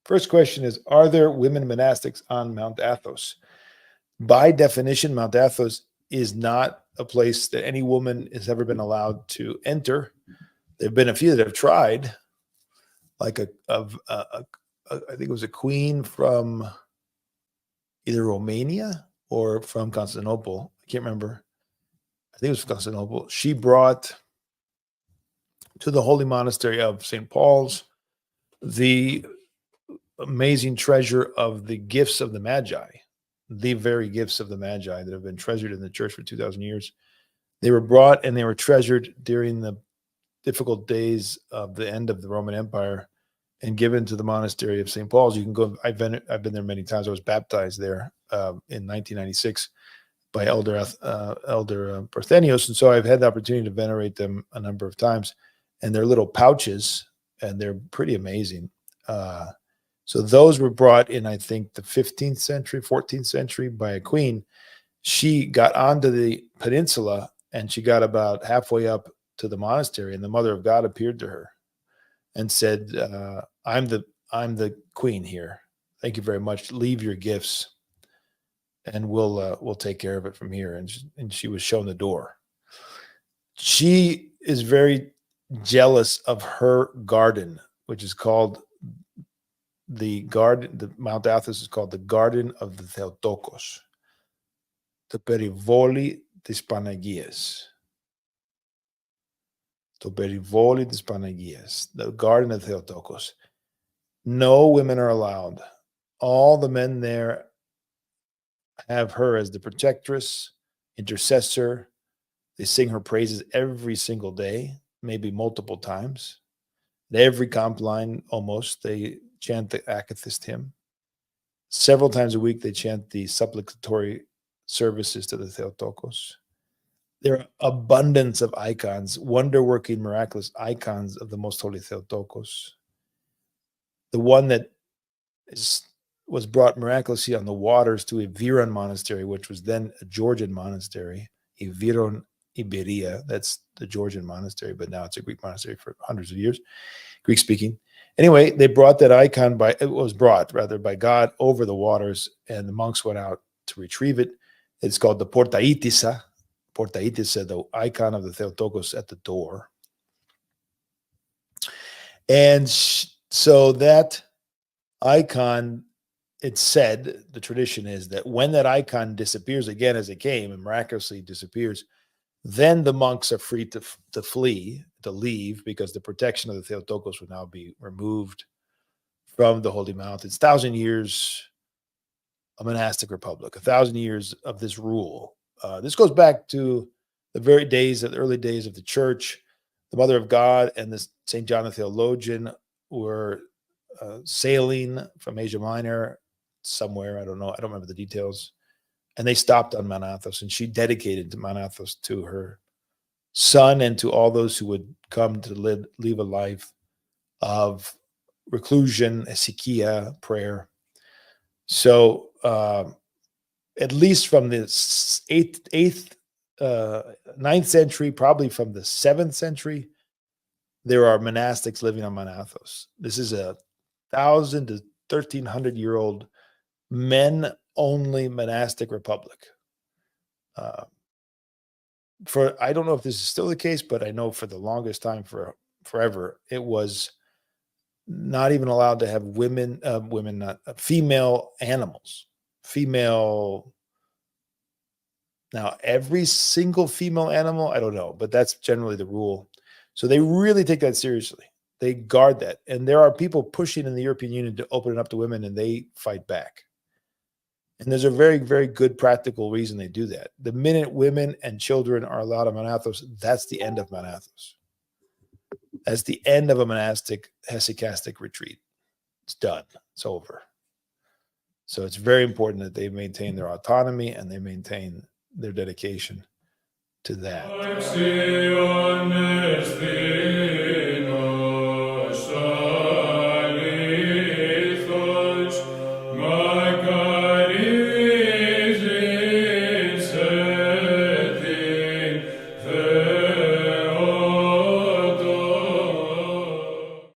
First question is, are there women monastics on Mount Athos? By definition, Mount Athos is not a place that any woman has ever been allowed to enter. There have been a few that have tried, like I think it was a queen from either Romania or from Constantinople. I can't remember. I think it was Constantinople. She brought to the holy monastery of St. Paul's the amazing treasure of the gifts of the Magi, the very gifts of the Magi that have been treasured in the church for 2,000 years. They were brought and they were treasured during the difficult days of the end of the Roman Empire and given to the monastery of St. Paul's. You can go. I've been there many times. I was baptized there in 1996 by Elder Parthenios, and so I've had the opportunity to venerate them a number of times. And they're little pouches, and they're pretty amazing. So those were brought in, I think, the 15th century, 14th century by a queen. She got onto the peninsula, and she got about halfway up to the monastery, and the Mother of God appeared to her and said, I'm the queen here. Thank you very much. Leave your gifts, and we'll take care of it from here. And she was shown the door. She is very jealous of her garden, which is called the garden. The Mount Athos is called the Garden of the Theotokos, the Perivoli της Παναγίας. Το Perivoli της Παναγίας, the Garden of Theotokos. No women are allowed. All the men there have her as the protectress, intercessor. They sing her praises every single day, maybe multiple times. At every comp line, almost, they chant the Akathist hymn. Several times a week, they chant the supplicatory services to the Theotokos. There are abundance of icons, wonder-working, miraculous icons of the Most Holy Theotokos. The one that was brought miraculously on the waters to Eviron Monastery, which was then a Georgian monastery, Eviron Iberia, that's the Georgian monastery, but now it's a Greek monastery for hundreds of years, Greek-speaking. Anyway, they brought that icon by God over the waters, and the monks went out to retrieve it. It's called the Portaitissa, the icon of the Theotokos at the door. And so that icon, it's said, the tradition is that when that icon disappears again as it came and miraculously disappears, then the monks are free to flee, to leave, because the protection of the Theotokos would now be removed from the Holy Mount. It's 1,000 years a monastic republic, 1,000 years of this rule. This goes back to the early days of the church. The Mother of God and the St. John the Theologian were sailing from Asia Minor somewhere. I don't know. I don't remember the details. And they stopped on Mount Athos, and she dedicated Mount Athos to her son and to all those who would come to live a life of reclusion, hesychia, prayer. So at least from the 9th century, probably from the 7th century, there are monastics living on Mount Athos. This is a 1,000 to 1,300-year-old men-only monastic republic. I don't know if this is still the case, but I know for the longest time, forever, it was not even allowed to have female animals. Now, every single female animal, I don't know, but that's generally the rule. So they really take that seriously. They guard that. And there are people pushing in the European Union to open it up to women, and they fight back. And there's a very, very good practical reason they do that. The minute women and children are allowed on Mount Athos, that's the end of Mount Athos. That's the end of a monastic hesychastic retreat. It's done. It's over. So it's very important that they maintain their autonomy and they maintain their dedication to that.